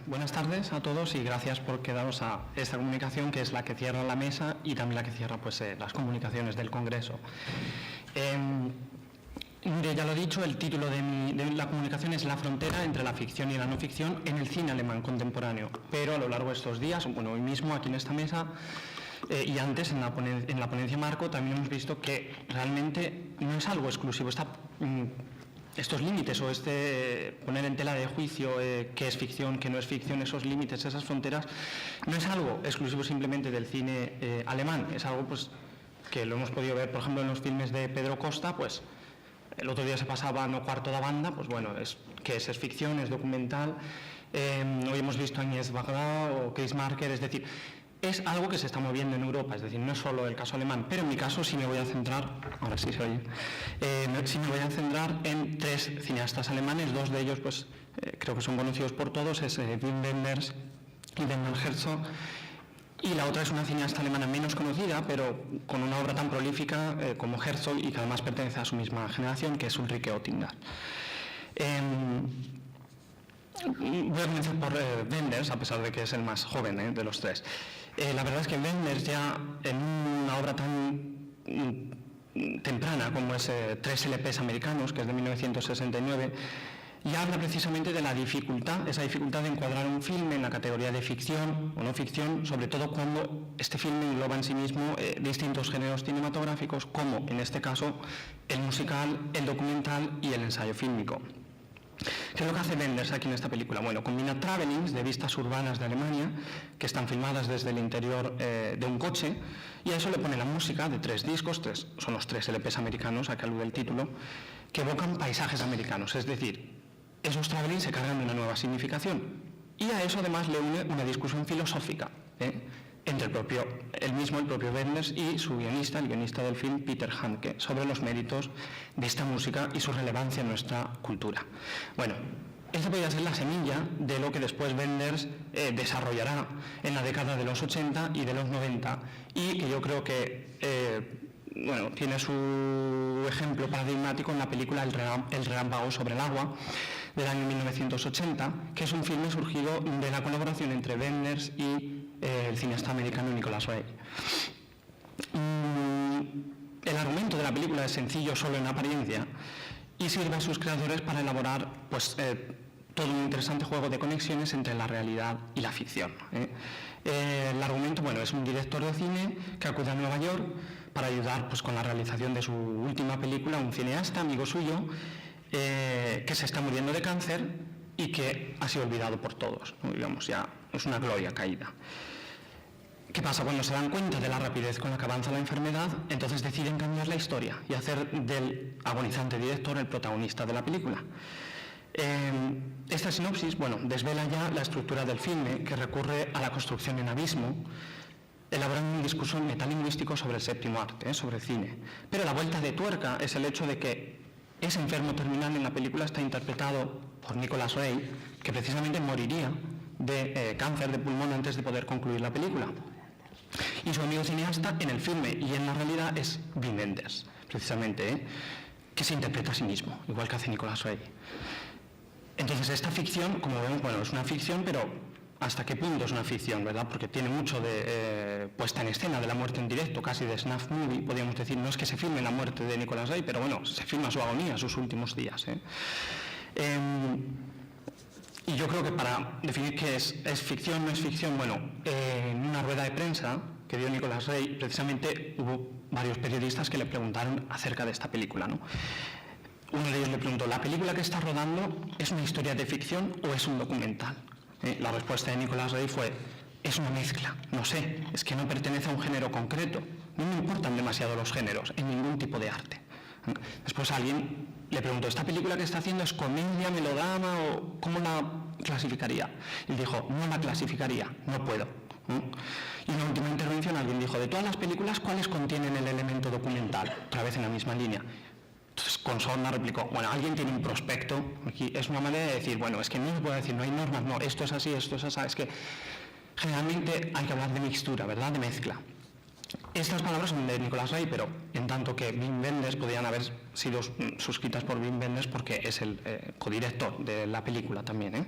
buenas tardes a todos y gracias por quedaros a esta comunicación que es la que cierra la mesa y también la que cierra las comunicaciones del Congreso. Ya lo he dicho, el título de la comunicación es La frontera entre la ficción y la no ficción en el cine alemán contemporáneo, pero a lo largo de estos días, bueno, hoy mismo aquí en esta mesa y antes en la ponencia Marco también hemos visto que realmente no es algo exclusivo, estos límites o poner en tela de juicio qué es ficción, qué no es ficción, esos límites, esas fronteras, no es algo exclusivo simplemente del cine alemán, es algo pues que lo hemos podido ver, por ejemplo, en los filmes de Pedro Costa, pues el otro día se pasaba No cuarto da banda, pues bueno, es ficción, es documental. Hoy hemos visto a Agnès Varda o Chris Marker, es decir, es algo que se está moviendo en Europa, es decir, no es solo el caso alemán, pero en mi caso sí me voy a centrar, ahora sí se oye, sí me voy a centrar en tres cineastas alemanes, dos de ellos pues creo que son conocidos por todos, es Wim Wenders y Werner Herzog, y la otra es una cineasta alemana menos conocida, pero con una obra tan prolífica como Herzog y que además pertenece a su misma generación, que es Ulrike Ottindar. Voy a comenzar por Wenders, a pesar de que es el más joven de los tres. La verdad es que Wenders ya en una obra tan temprana como es Tres LPs americanos, que es de 1969, ya habla precisamente de la dificultad, esa dificultad de encuadrar un filme en la categoría de ficción o no ficción, sobre todo cuando este filme engloba en sí mismo distintos géneros cinematográficos, como en este caso el musical, el documental y el ensayo fílmico. ¿Qué es lo que hace Wenders aquí en esta película? Bueno, combina travelings de vistas urbanas de Alemania, que están filmadas desde el interior de un coche, y a eso le pone la música de tres discos, son los tres LPs americanos, a que alude el título, que evocan paisajes americanos, es decir, esos travelings se cargan de una nueva significación. Y a eso además le une una discusión filosófica entre el propio Wenders y su guionista, el guionista del film, Peter Handke, sobre los méritos de esta música y su relevancia en nuestra cultura. Bueno, esta podría ser la semilla de lo que después Wenders desarrollará en la década de los 80 y de los 90 y que yo creo que tiene su ejemplo paradigmático en la película El relámpago sobre el agua, del año 1980, que es un filme surgido de la colaboración entre Wenders y el cineasta americano Nicholas Ray. El argumento de la película es sencillo solo en apariencia y sirve a sus creadores para elaborar todo un interesante juego de conexiones entre la realidad y la ficción. El argumento, es un director de cine que acude a Nueva York para ayudar con la realización de su última película, un cineasta amigo suyo que se está muriendo de cáncer y que ha sido olvidado por todos, ¿no? Digamos, ya es una gloria caída. ¿Qué pasa? Cuando se dan cuenta de la rapidez con la que avanza la enfermedad, entonces deciden cambiar la historia y hacer del agonizante director el protagonista de la película. Esta sinopsis, desvela ya la estructura del filme, que recurre a la construcción en abismo, elaborando un discurso metalingüístico sobre el séptimo arte, sobre el cine. Pero la vuelta de tuerca es el hecho de que ese enfermo terminal en la película está interpretado por Nicholas Ray, que precisamente moriría de cáncer de pulmón antes de poder concluir la película. Y su amigo cineasta en el filme y en la realidad es Wim Wenders, precisamente, que se interpreta a sí mismo, igual que hace Nicholas Ray. Entonces esta ficción, como vemos, es una ficción, pero ¿hasta qué punto es una ficción, verdad? Porque tiene mucho de puesta en escena, de la muerte en directo, casi de snuff movie, podríamos decir. No es que se filme la muerte de Nicholas Ray, pero se filma su agonía, sus últimos días. Y yo creo que para definir qué es ficción, no es ficción, en una rueda de prensa que dio Nicholas Ray, precisamente hubo varios periodistas que le preguntaron acerca de esta película, ¿no? Uno de ellos le preguntó, ¿la película que está rodando es una historia de ficción o es un documental? La respuesta de Nicholas Ray fue, es una mezcla, no sé, es que no pertenece a un género concreto, no me importan demasiado los géneros en ningún tipo de arte. Después alguien le preguntó, ¿esta película que está haciendo es comedia, melodrama o cómo la clasificaría? Y él dijo, no la clasificaría, no puedo. Y en la última intervención alguien dijo, de todas las películas, ¿cuáles contienen el elemento documental? Otra vez en la misma línea. Entonces, con sorna replicó, alguien tiene un prospecto, aquí es una manera de decir, es que no se puede decir, no hay normas, no, esto es así, es que generalmente hay que hablar de mixtura, ¿verdad?, de mezcla. Estas palabras son de Nicholas Ray, pero en tanto que Wim Wenders podían haber sido suscritas por Wim Wenders porque es el codirector de la película también.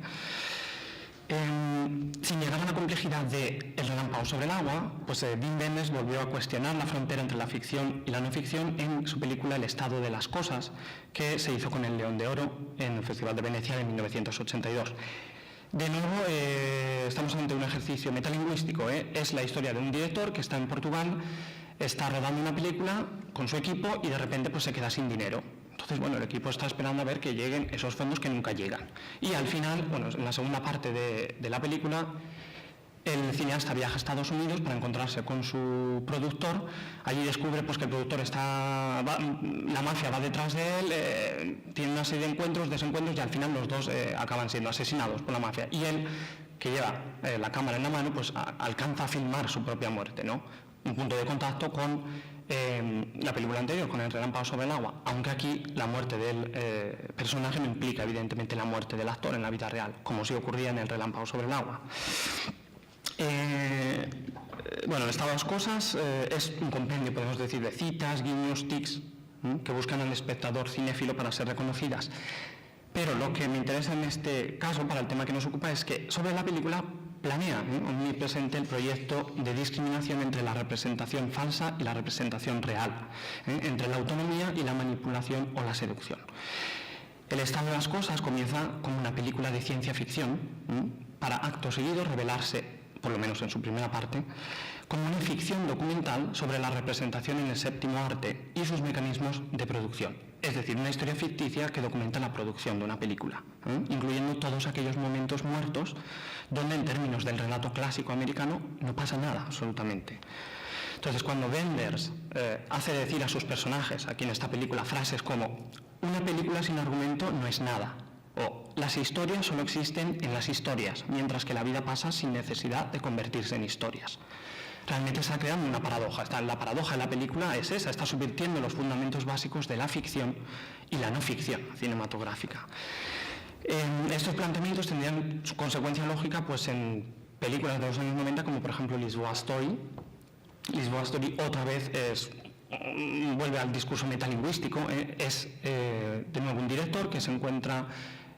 Sin llegar a la complejidad de El relámpago sobre el agua, pues Wim Wenders volvió a cuestionar la frontera entre la ficción y la no ficción en su película El estado de las cosas, que se hizo con el León de Oro en el Festival de Venecia de 1982. De nuevo, estamos ante un ejercicio metalingüístico. Es la historia de un director que está en Portugal, está rodando una película con su equipo y de repente pues, se queda sin dinero. Entonces, bueno, el equipo está esperando a ver que lleguen esos fondos que nunca llegan. Y al final, bueno, en la segunda parte de la película, el cineasta viaja a Estados Unidos para encontrarse con su productor. Allí descubre pues, que el productor la mafia va detrás de él, tiene una serie de encuentros, desencuentros, y al final los dos acaban siendo asesinados por la mafia. Y él, que lleva la cámara en la mano, pues alcanza a filmar su propia muerte, ¿no? Un punto de contacto con la película anterior, con El relámpago sobre el agua, aunque aquí la muerte del personaje no implica evidentemente la muerte del actor en la vida real, como sí ocurría en El relámpago sobre el agua. Bueno, el estado de las cosas es un compendio, podemos decir, de citas, guiños, tics, que buscan al espectador cinéfilo para ser reconocidas. Pero lo que me interesa en este caso, para el tema que nos ocupa, es que sobre la película planea omnipresente el proyecto de discriminación entre la representación falsa y la representación real, entre la autonomía y la manipulación o la seducción. El estado de las cosas comienza como una película de ciencia ficción, para acto seguido revelarse, por lo menos en su primera parte, como una ficción documental sobre la representación en el séptimo arte y sus mecanismos de producción. Es decir, una historia ficticia que documenta la producción de una película, incluyendo todos aquellos momentos muertos donde, en términos del relato clásico americano, no pasa nada, absolutamente. Entonces, cuando Wenders hace decir a sus personajes, aquí en esta película, frases como «una película sin argumento no es nada», o «las historias solo existen en las historias, mientras que la vida pasa sin necesidad de convertirse en historias». Realmente está creando una paradoja. La paradoja de la película es esa, está subvirtiendo los fundamentos básicos de la ficción y la no ficción cinematográfica. Estos planteamientos tendrían su consecuencia lógica pues, en películas de los años 90, como por ejemplo Lisboa Story. Lisboa Story otra vez vuelve al discurso metalingüístico. Es de nuevo un director que se encuentra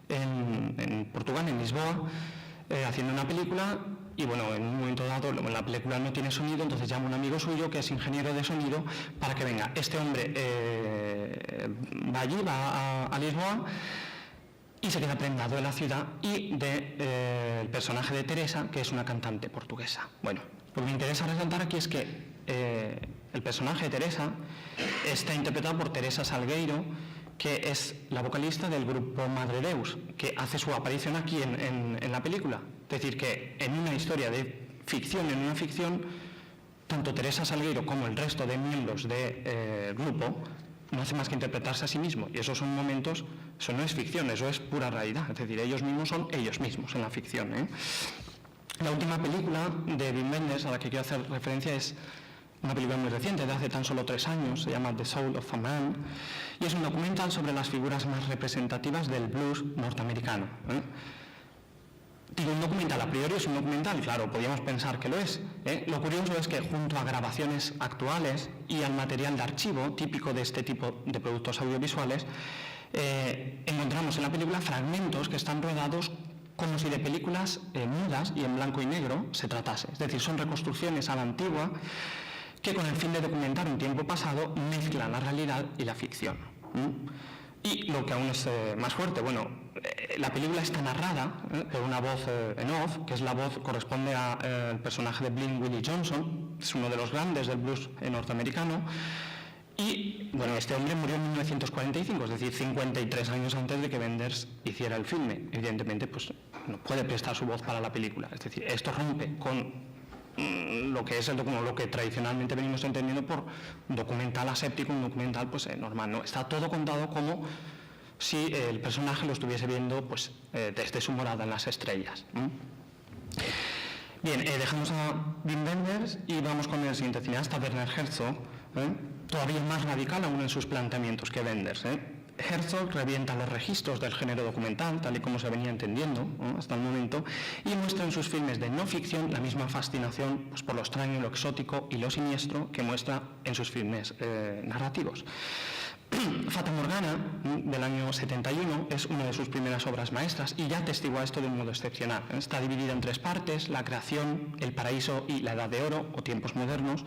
en Portugal, en Lisboa, haciendo una película. Y bueno, en un momento dado la película no tiene sonido, entonces llama a un amigo suyo que es ingeniero de sonido para que venga. Este hombre va allí, va a Lisboa y se queda prendado de la ciudad y del personaje de Teresa, que es una cantante portuguesa. Bueno, lo que me interesa resaltar aquí es que el personaje de Teresa está interpretado por Teresa Salgueiro, que es la vocalista del grupo Madre Deus, que hace su aparición aquí en la película. Es decir, que en una historia de ficción, en una ficción, tanto Teresa Salgueiro como el resto de miembros del grupo no hace más que interpretarse a sí mismo. Y esos son momentos, eso no es ficción, eso es pura realidad. Es decir, ellos mismos son ellos mismos en la ficción. La última película de Wim Wenders a la que quiero hacer referencia es una película muy reciente, de hace tan solo 3 años, se llama The Soul of a Man, y es un documental sobre las figuras más representativas del blues norteamericano. Digo, un documental, a priori es un documental, claro, podríamos pensar que lo es. Lo curioso es que junto a grabaciones actuales y al material de archivo típico de este tipo de productos audiovisuales, encontramos en la película fragmentos que están rodados como si de películas mudas y en blanco y negro se tratase. Es decir, son reconstrucciones a la antigua que con el fin de documentar un tiempo pasado mezclan la realidad y la ficción. Y lo que aún es más fuerte, bueno, la película está narrada por una voz en off, que es la voz, corresponde al personaje de Blind Willie Johnson, es uno de los grandes del blues norteamericano, y bueno, este hombre murió en 1945, es decir, 53 años antes de que Wenders hiciera el filme. Evidentemente, pues no puede prestar su voz para la película, es decir, esto rompe con lo que es lo que tradicionalmente venimos entendiendo por documental aséptico, un documental pues normal, ¿no? Está todo contado como si el personaje lo estuviese viendo pues desde su morada en las estrellas. Bien, dejamos a Wim Wenders y vamos con el siguiente cineasta, Werner Herzog, todavía más radical aún en sus planteamientos que Wenders. Herzog revienta los registros del género documental, tal y como se venía entendiendo hasta el momento, y muestra en sus filmes de no ficción la misma fascinación pues, por lo extraño, lo exótico y lo siniestro que muestra en sus filmes narrativos. Fata Morgana, del año 71, es una de sus primeras obras maestras y ya atestigua esto de un modo excepcional. Está dividida en 3 partes: la creación, el paraíso y la Edad de Oro, o tiempos modernos.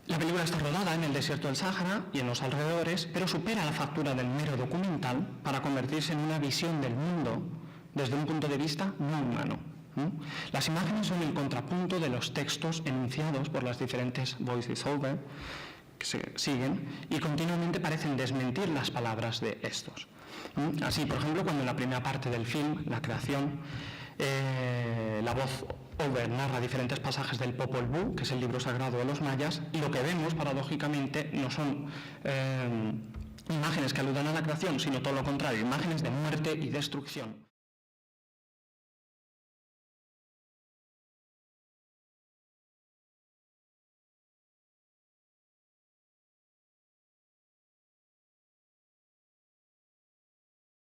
La película está rodada en el desierto del Sáhara y en los alrededores, pero supera la factura del mero documental para convertirse en una visión del mundo desde un punto de vista no humano. Las imágenes son el contrapunto de los textos enunciados por las diferentes voice-over que se siguen y continuamente parecen desmentir las palabras de estos. Así, por ejemplo, cuando en la primera parte del film, la creación, la voz over narra diferentes pasajes del Popol Vuh, que es el libro sagrado de los mayas, y lo que vemos, paradójicamente, no son imágenes que aludan a la creación, sino todo lo contrario, imágenes de muerte y destrucción.